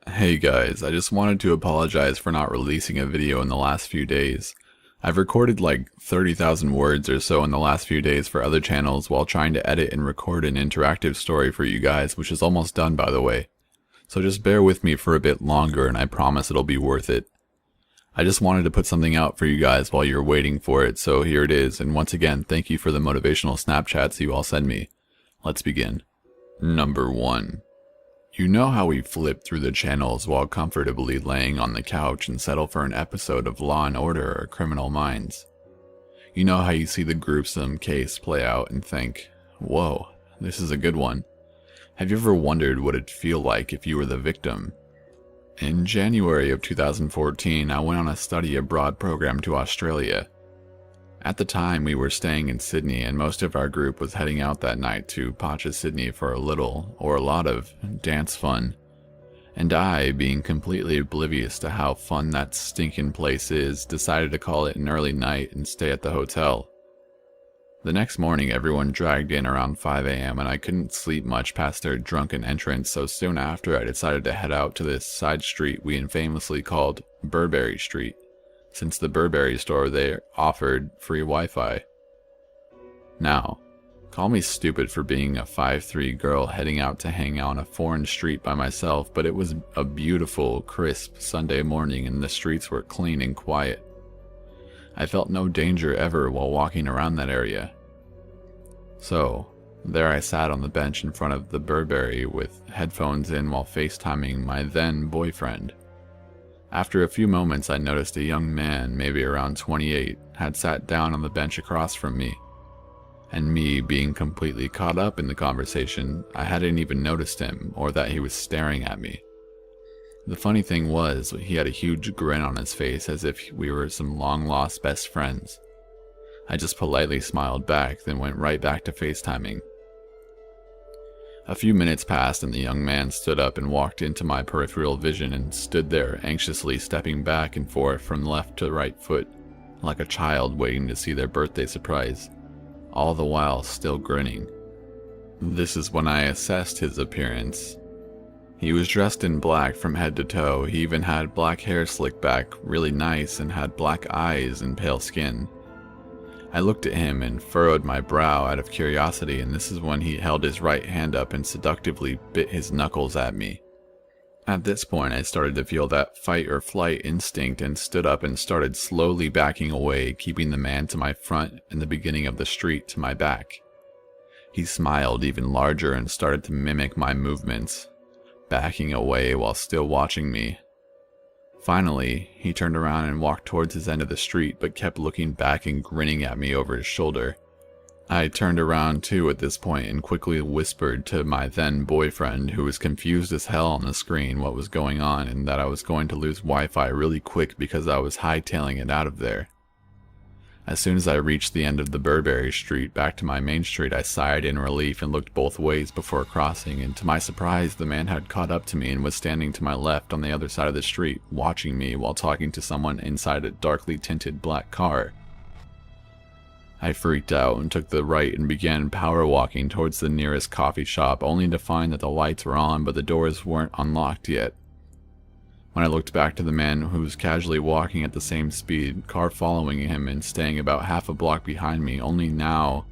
Hey guys, I just wanted to apologize for not releasing a video in the last few days. I've recorded like 30,000 words or so in the last few days for other channels while trying to edit and record an interactive story for you guys, which is almost done by the way. So just bear with me for a bit longer and I promise it'll be worth it. I just wanted to put something out for you guys while you're waiting for it, so here it is, and once again, thank you for the motivational Snapchats you all send me. Let's begin. Number 1. You know how we flip through the channels while comfortably laying on the couch and settle for an episode of Law and Order or Criminal Minds. You know how you see the gruesome case play out and think, whoa, this is a good one. Have you ever wondered what it'd feel like if you were the victim? In January of 2014, I went on a study abroad program to Australia. At the time, we were staying in Sydney, and most of our group was heading out that night to Pacha, Sydney for a little, or a lot of, dance fun. And I, being completely oblivious to how fun that stinking place is, decided to call it an early night and stay at the hotel. The next morning, everyone dragged in around 5 a.m., and I couldn't sleep much past their drunken entrance, so soon after I decided to head out to this side street we infamously called Burberry Street, since the Burberry store there offered free Wi-Fi. Now, call me stupid for being a 5'3" girl heading out to hang out on a foreign street by myself, but it was a beautiful, crisp Sunday morning and the streets were clean and quiet. I felt no danger ever while walking around that area. So, there I sat on the bench in front of the Burberry with headphones in while FaceTiming my then boyfriend. After a few moments, I noticed a young man, maybe around 28, had sat down on the bench across from me. And me being completely caught up in the conversation, I hadn't even noticed him or that he was staring at me. The funny thing was, he had a huge grin on his face as if we were some long-lost best friends. I just politely smiled back, then went right back to FaceTiming. A few minutes passed and the young man stood up and walked into my peripheral vision and stood there anxiously stepping back and forth from left to right foot, like a child waiting to see their birthday surprise, all the while still grinning. This is when I assessed his appearance. He was dressed in black from head to toe. He even had black hair slicked back really nice and had black eyes and pale skin. I looked at him and furrowed my brow out of curiosity, and this is when he held his right hand up and seductively bit his knuckles at me. At this point, I started to feel that fight or flight instinct and stood up and started slowly backing away, keeping the man to my front and the beginning of the street to my back. He smiled even larger and started to mimic my movements, backing away while still watching me. Finally, he turned around and walked towards his end of the street, but kept looking back and grinning at me over his shoulder. I turned around too at this point and quickly whispered to my then boyfriend, who was confused as hell on the screen what was going on and that I was going to lose Wi-Fi really quick because I was hightailing it out of there. As soon as I reached the end of the Burberry Street back to my main street, I sighed in relief and looked both ways before crossing, and to my surprise, the man had caught up to me and was standing to my left on the other side of the street, watching me while talking to someone inside a darkly tinted black car. I freaked out and took the right and began power walking towards the nearest coffee shop, only to find that the lights were on but the doors weren't unlocked yet. When I looked back to the man who was casually walking at the same speed, car following him and staying about half a block behind me, only now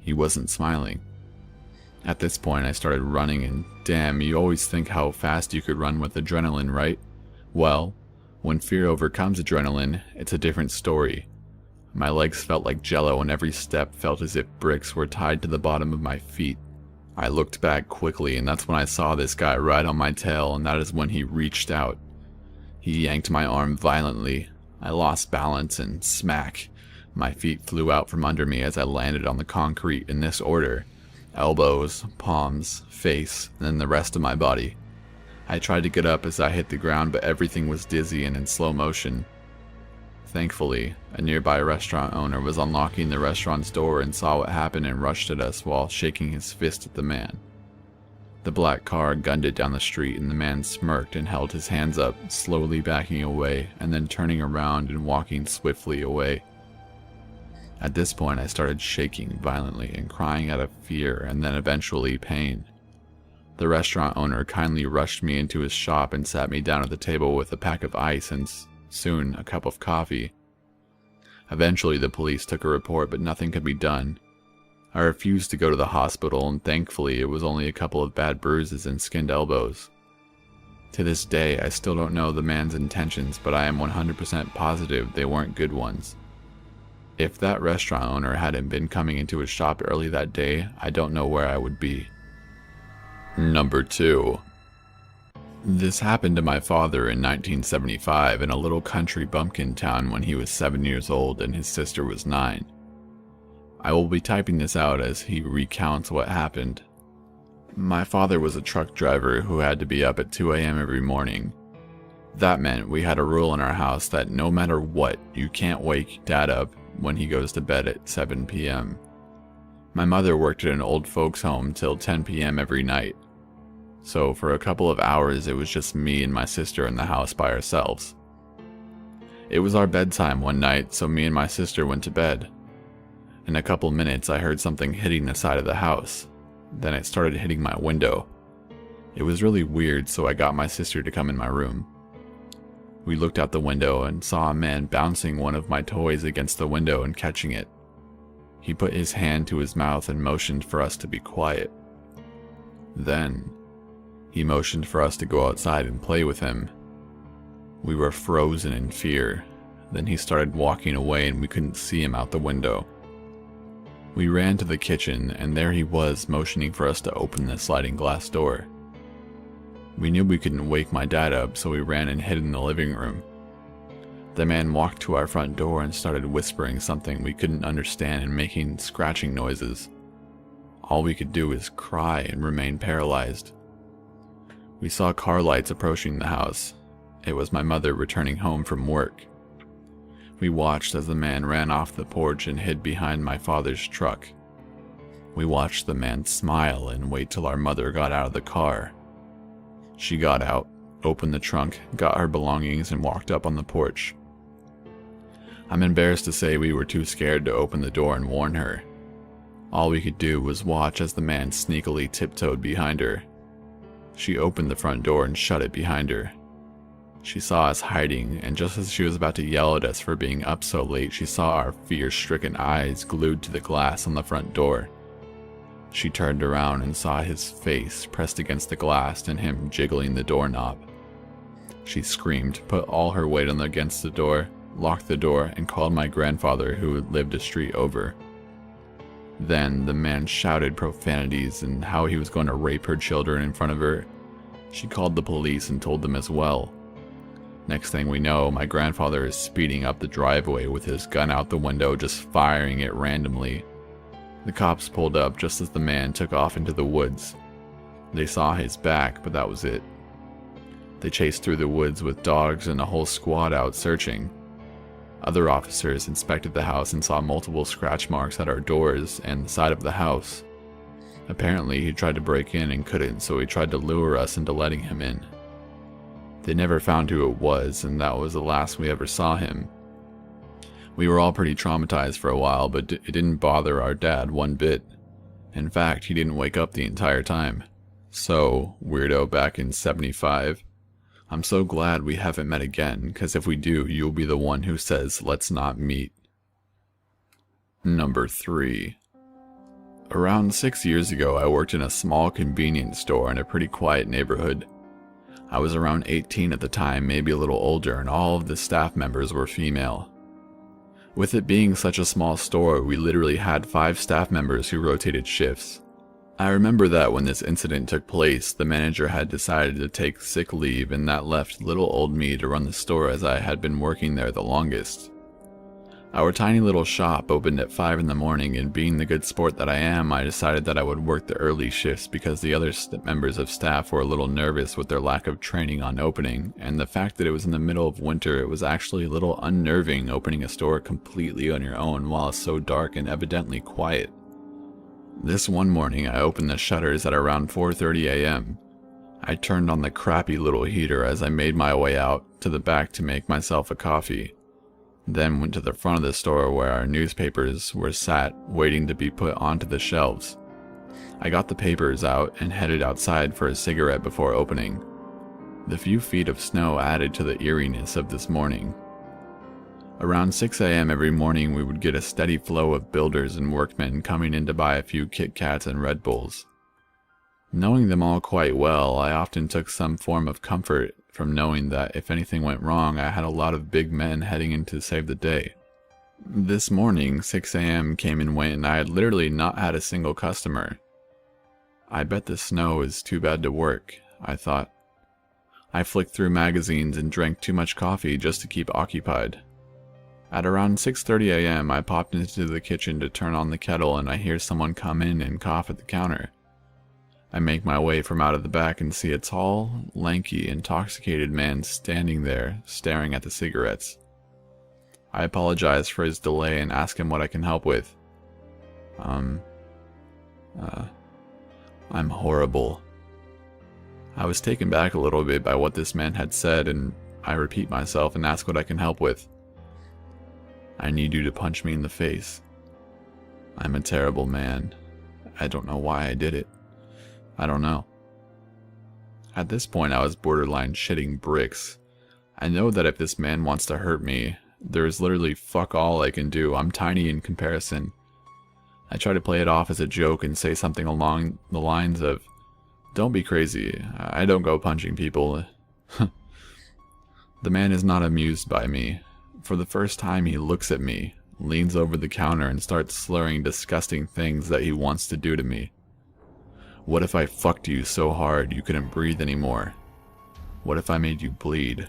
he wasn't smiling. At this point I started running, and damn, you always think how fast you could run with adrenaline, right? Well, when fear overcomes adrenaline, it's a different story. My legs felt like jello and every step felt as if bricks were tied to the bottom of my feet. I looked back quickly, and that's when I saw this guy right on my tail, and that is when he reached out. He yanked my arm violently. I lost balance and smack. My feet flew out from under me as I landed on the concrete in this order: elbows, palms, face, and then the rest of my body. I tried to get up as I hit the ground, but everything was dizzy and in slow motion. Thankfully, a nearby restaurant owner was unlocking the restaurant's door and saw what happened and rushed at us while shaking his fist at the man. The black car gunned it down the street, and the man smirked and held his hands up, slowly backing away and then turning around and walking swiftly away. At this point, I started shaking violently and crying out of fear and then eventually pain. The restaurant owner kindly rushed me into his shop and sat me down at the table with a pack of ice and soon a cup of coffee. Eventually the police took a report, but nothing could be done. I refused to go to the hospital, and thankfully it was only a couple of bad bruises and skinned elbows. To this day, I still don't know the man's intentions, but I am 100% positive they weren't good ones. If that restaurant owner hadn't been coming into his shop early that day, I don't know where I would be. Number 2. This happened to my father in 1975 in a little country bumpkin town when he was 7 years old and his sister was 9. I will be typing this out as he recounts what happened. My father was a truck driver who had to be up at 2 a.m. every morning. That meant we had a rule in our house that no matter what, you can't wake Dad up when he goes to bed at 7 p.m. My mother worked at an old folks home till 10 p.m. every night. So for a couple of hours it was just me and my sister in the house by ourselves. It was our bedtime one night, so me and my sister went to bed. In a couple minutes I heard something hitting the side of the house. Then it started hitting my window. It was really weird, so I got my sister to come in my room. We looked out the window and saw a man bouncing one of my toys against the window and catching it. He put his hand to his mouth and motioned for us to be quiet. Then, he motioned for us to go outside and play with him. We were frozen in fear. Then he started walking away and we couldn't see him out the window. We ran to the kitchen, and there he was motioning for us to open the sliding glass door. We knew we couldn't wake my dad up, so we ran and hid in the living room. The man walked to our front door and started whispering something we couldn't understand and making scratching noises. All we could do was cry and remain paralyzed. We saw car lights approaching the house. It was my mother returning home from work. We watched as the man ran off the porch and hid behind my father's truck. We watched the man smile and wait till our mother got out of the car. She got out, opened the trunk, got her belongings, and walked up on the porch. I'm embarrassed to say we were too scared to open the door and warn her. All we could do was watch as the man sneakily tiptoed behind her. She opened the front door and shut it behind her. She saw us hiding, and just as she was about to yell at us for being up so late, she saw our fear-stricken eyes glued to the glass on the front door. She turned around and saw his face pressed against the glass and him jiggling the doorknob. She screamed, put all her weight against the door, locked the door, and called my grandfather, who lived a street over. Then the man shouted profanities and how he was going to rape her children in front of her. She called the police and told them as well. Next thing we know, my grandfather is speeding up the driveway with his gun out the window, just firing it randomly. The cops pulled up just as the man took off into the woods. They saw his back, but that was it. They chased through the woods with dogs and a whole squad out searching. Other officers inspected the house and saw multiple scratch marks at our doors and the side of the house. Apparently he tried to break in and couldn't, so he tried to lure us into letting him in. They never found who it was, and that was the last we ever saw him. We were all pretty traumatized for a while, but it didn't bother our dad one bit. In fact, he didn't wake up the entire time. So, weirdo back in 75, I'm so glad we haven't met again, because if we do, you'll be the one who says, let's not meet. Number 3. Around 6 years ago, I worked in a small convenience store in a pretty quiet neighborhood. I was around 18 at the time, maybe a little older, and all of the staff members were female. With it being such a small store, we literally had 5 staff members who rotated shifts. I remember that when this incident took place, the manager had decided to take sick leave, and that left little old me to run the store as I had been working there the longest. Our tiny little shop opened at 5 in the morning, and being the good sport that I am, I decided that I would work the early shifts because the other members of staff were a little nervous with their lack of training on opening, and the fact that it was in the middle of winter, it was actually a little unnerving opening a store completely on your own while it's so dark and evidently quiet. This one morning, I opened the shutters at around 4:30 a.m. I turned on the crappy little heater as I made my way out to the back to make myself a coffee. Then went to the front of the store where our newspapers were sat waiting to be put onto the shelves. I got the papers out and headed outside for a cigarette before opening. The few feet of snow added to the eeriness of this morning. Around 6 a.m. every morning we would get a steady flow of builders and workmen coming in to buy a few Kit Kats and Red Bulls. Knowing them all quite well, I often took some form of comfort from knowing that if anything went wrong, I had a lot of big men heading in to save the day. This morning, 6 a.m. came and went and I had literally not had a single customer. I bet the snow is too bad to work, I thought. I flicked through magazines and drank too much coffee just to keep occupied. At around 6:30 a.m. I popped into the kitchen to turn on the kettle and I hear someone come in and cough at the counter. I make my way from out of the back and see a tall, lanky, intoxicated man standing there, staring at the cigarettes. I apologize for his delay and ask him what I can help with. I'm horrible. I was taken back a little bit by what this man had said, and I repeat myself and ask what I can help with. I need you to punch me in the face. I'm a terrible man. I don't know why I did it. I don't know. At this point, I was borderline shitting bricks. I know that if this man wants to hurt me, there is literally fuck all I can do. I'm tiny in comparison. I try to play it off as a joke and say something along the lines of, "Don't be crazy. I don't go punching people." The man is not amused by me. For the first time, he looks at me, leans over the counter, and starts slurring disgusting things that he wants to do to me. What if I fucked you so hard you couldn't breathe anymore? What if I made you bleed?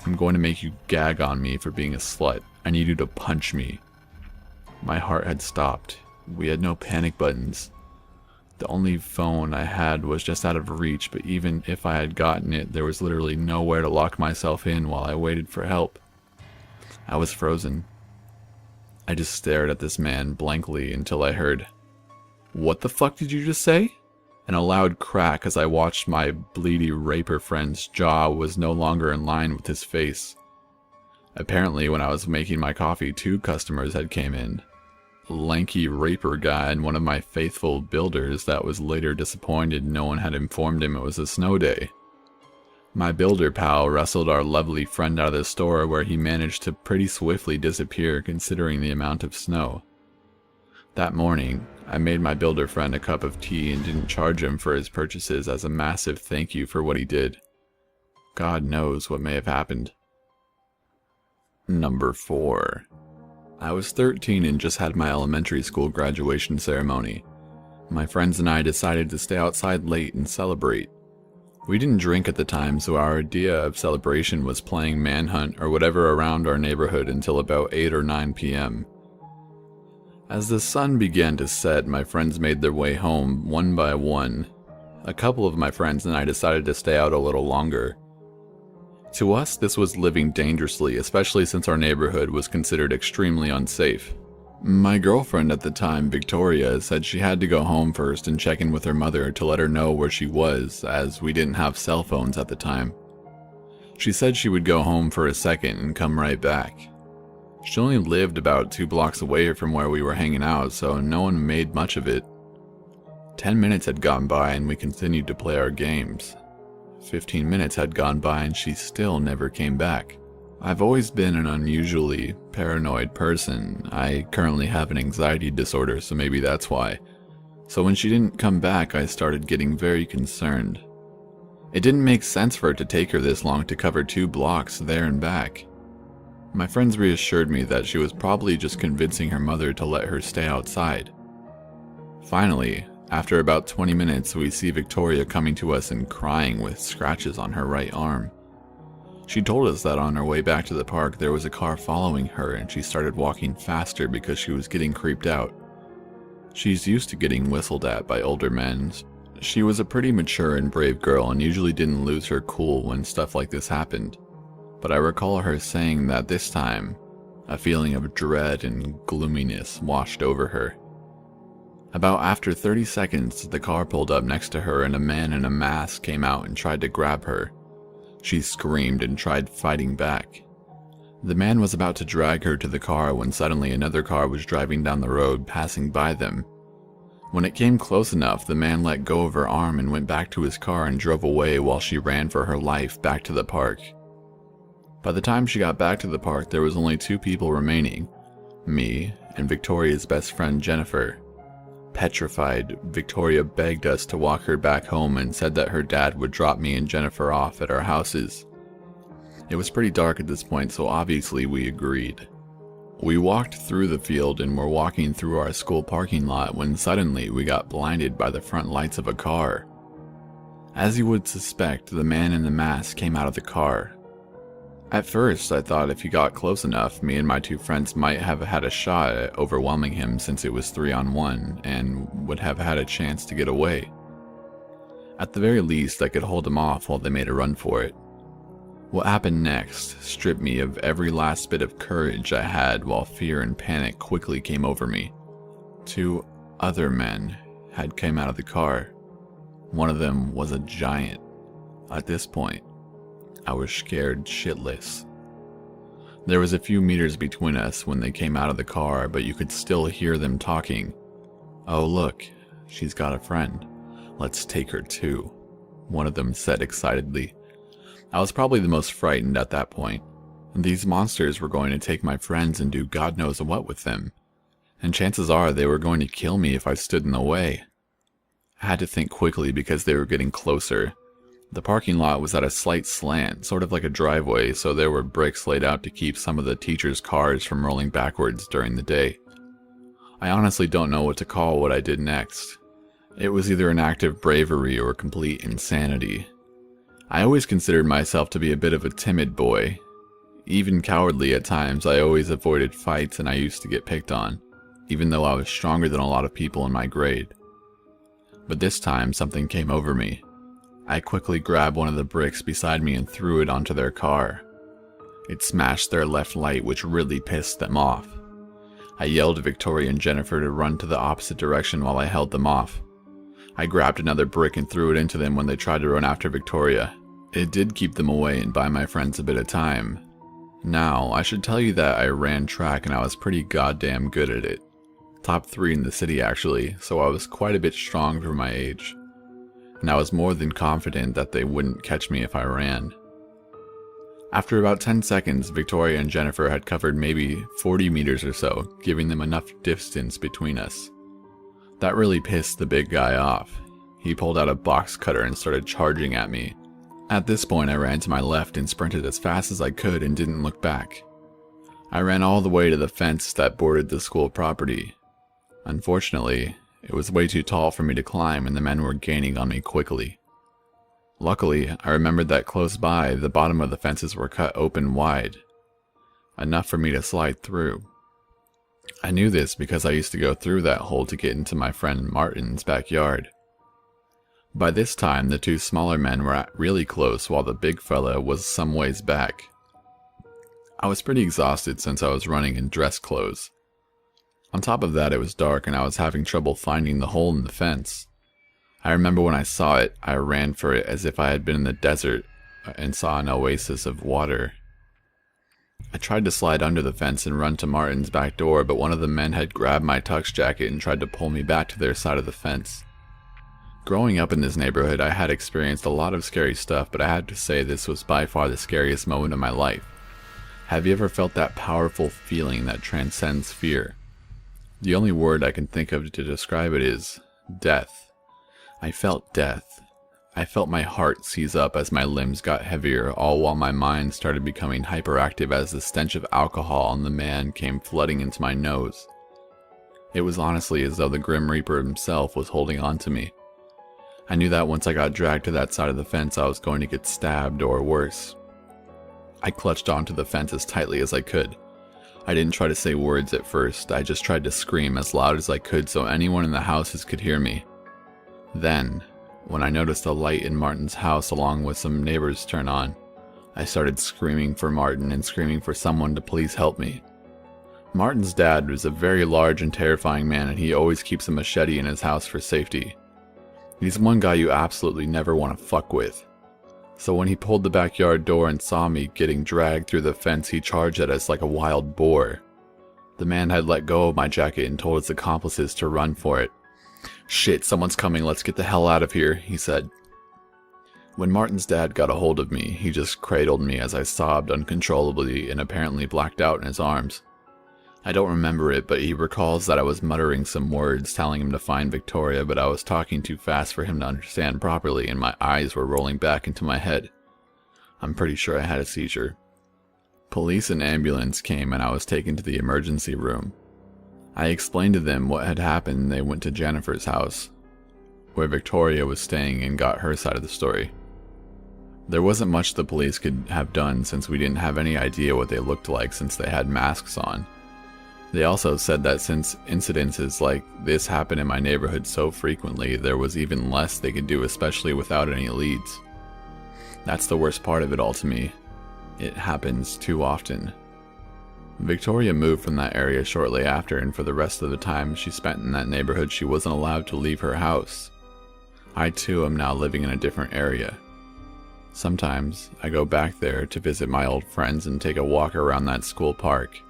I'm going to make you gag on me for being a slut. I need you to punch me. My heart had stopped. We had no panic buttons. The only phone I had was just out of reach, but even if I had gotten it, there was literally nowhere to lock myself in while I waited for help. I was frozen. I just stared at this man blankly until I heard, "What the fuck did you just say?" And a loud crack as I watched my bleedy raper friend's jaw was no longer in line with his face. Apparently, when I was making my coffee, 2 customers had came in. A lanky raper guy and one of my faithful builders that was later disappointed no one had informed him it was a snow day. My builder pal wrestled our lovely friend out of the store, where he managed to pretty swiftly disappear considering the amount of snow. That morning, I made my builder friend a cup of tea and didn't charge him for his purchases as a massive thank you for what he did. God knows what may have happened. Number 4. I was 13 and just had my elementary school graduation ceremony. My friends and I decided to stay outside late and celebrate. We didn't drink at the time, so our idea of celebration was playing manhunt or whatever around our neighborhood until about 8 or 9 p.m. As the sun began to set, my friends made their way home one by one. A couple of my friends and I decided to stay out a little longer. To us, this was living dangerously, especially since our neighborhood was considered extremely unsafe. My girlfriend at the time, Victoria, said she had to go home first and check in with her mother to let her know where she was, as we didn't have cell phones at the time. She said she would go home for a second and come right back. She only lived about 2 blocks away from where we were hanging out, so no one made much of it. 10 minutes had gone by and we continued to play our games. 15 minutes had gone by and she still never came back. I've always been an unusually paranoid person. I currently have an anxiety disorder, so maybe that's why. So when she didn't come back, I started getting very concerned. It didn't make sense for it to take her this long to cover 2 blocks there and back. My friends reassured me that she was probably just convincing her mother to let her stay outside. Finally, after about 20 minutes, we see Victoria coming to us and crying with scratches on her right arm. She told us that on her way back to the park there was a car following her and she started walking faster because she was getting creeped out. She's used to getting whistled at by older men. She was a pretty mature and brave girl and usually didn't lose her cool when stuff like this happened. But I recall her saying that this time, a feeling of dread and gloominess washed over her. About after 30 seconds, the car pulled up next to her and a man in a mask came out and tried to grab her. She screamed and tried fighting back. The man was about to drag her to the car when suddenly another car was driving down the road, passing by them. When it came close enough, the man let go of her arm and went back to his car and drove away while she ran for her life back to the park. By the time she got back to the park, there was only 2 people remaining, me and Victoria's best friend Jennifer. Petrified, Victoria begged us to walk her back home and said that her dad would drop me and Jennifer off at our houses. It was pretty dark at this point, so obviously we agreed. We walked through the field and were walking through our school parking lot when suddenly we got blinded by the front lights of a car. As you would suspect, the man in the mask came out of the car. At first, I thought if he got close enough, me and my 2 friends might have had a shot at overwhelming him since it was 3-on-1 and would have had a chance to get away. At the very least, I could hold him off while they made a run for it. What happened next stripped me of every last bit of courage I had while fear and panic quickly came over me. 2 other men had come out of the car. One of them was a giant. At this point, I was scared shitless. There was a few meters between us when they came out of the car, but you could still hear them talking. "Oh look, she's got a friend. Let's take her too," one of them said excitedly. I was probably the most frightened at that point. These monsters were going to take my friends and do God knows what with them. And chances are they were going to kill me if I stood in the way. I had to think quickly because they were getting closer. The parking lot was at a slight slant, sort of like a driveway, so there were bricks laid out to keep some of the teachers' cars from rolling backwards during the day. I honestly don't know what to call what I did next. It was either an act of bravery or complete insanity. I always considered myself to be a bit of a timid boy. Even cowardly at times, I always avoided fights and I used to get picked on, even though I was stronger than a lot of people in my grade. But this time, something came over me. I quickly grabbed one of the bricks beside me and threw it onto their car. It smashed their left light, which really pissed them off. I yelled at Victoria and Jennifer to run to the opposite direction while I held them off. I grabbed another brick and threw it into them when they tried to run after Victoria. It did keep them away and buy my friends a bit of time. Now, I should tell you that I ran track and I was pretty goddamn good at it. Top 3 in the city actually, so I was quite a bit strong for my age. And I was more than confident that they wouldn't catch me if I ran. After about 10 seconds, Victoria and Jennifer had covered maybe 40 meters or so, giving them enough distance between us. That really pissed the big guy off. He pulled out a box cutter and started charging at me. At this point, I ran to my left and sprinted as fast as I could and didn't look back. I ran all the way to the fence that bordered the school property. Unfortunately, it was way too tall for me to climb and the men were gaining on me quickly. Luckily, I remembered that close by, the bottom of the fences were cut open wide, enough for me to slide through. I knew this because I used to go through that hole to get into my friend Martin's backyard. By this time, the 2 smaller men were really close while the big fella was some ways back. I was pretty exhausted since I was running in dress clothes. On top of that, it was dark and I was having trouble finding the hole in the fence. I remember when I saw it, I ran for it as if I had been in the desert and saw an oasis of water. I tried to slide under the fence and run to Martin's back door, but one of the men had grabbed my tux jacket and tried to pull me back to their side of the fence. Growing up in this neighborhood, I had experienced a lot of scary stuff, but I had to say this was by far the scariest moment of my life. Have you ever felt that powerful feeling that transcends fear? The only word I can think of to describe it is death. I felt death. I felt my heart seize up as my limbs got heavier, all while my mind started becoming hyperactive as the stench of alcohol on the man came flooding into my nose. It was honestly as though the Grim Reaper himself was holding on to me. I knew that once I got dragged to that side of the fence, I was going to get stabbed or worse. I clutched onto the fence as tightly as I could. I didn't try to say words at first, I just tried to scream as loud as I could so anyone in the houses could hear me. Then, when I noticed a light in Martin's house along with some neighbors turn on, I started screaming for Martin and screaming for someone to please help me. Martin's dad was a very large and terrifying man and he always keeps a machete in his house for safety. He's one guy you absolutely never want to fuck with. So when he pulled the backyard door and saw me getting dragged through the fence, he charged at us like a wild boar. The man had let go of my jacket and told his accomplices to run for it. "Shit, someone's coming, let's get the hell out of here," he said. When Martin's dad got a hold of me, he just cradled me as I sobbed uncontrollably and apparently blacked out in his arms. I don't remember it, but he recalls that I was muttering some words telling him to find Victoria, but I was talking too fast for him to understand properly and my eyes were rolling back into my head. I'm pretty sure I had a seizure. Police and ambulance came and I was taken to the emergency room. I explained to them what had happened and they went to Jennifer's house, where Victoria was staying, and got her side of the story. There wasn't much the police could have done since we didn't have any idea what they looked like since they had masks on. They also said that since incidences like this happen in my neighborhood so frequently, there was even less they could do, especially without any leads. That's the worst part of it all to me. It happens too often. Victoria moved from that area shortly after, and for the rest of the time she spent in that neighborhood she wasn't allowed to leave her house. I too am now living in a different area. Sometimes I go back there to visit my old friends and take a walk around that school park.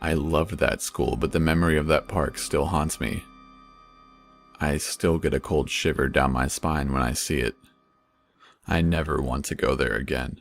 I loved that school, but the memory of that park still haunts me. I still get a cold shiver down my spine when I see it. I never want to go there again.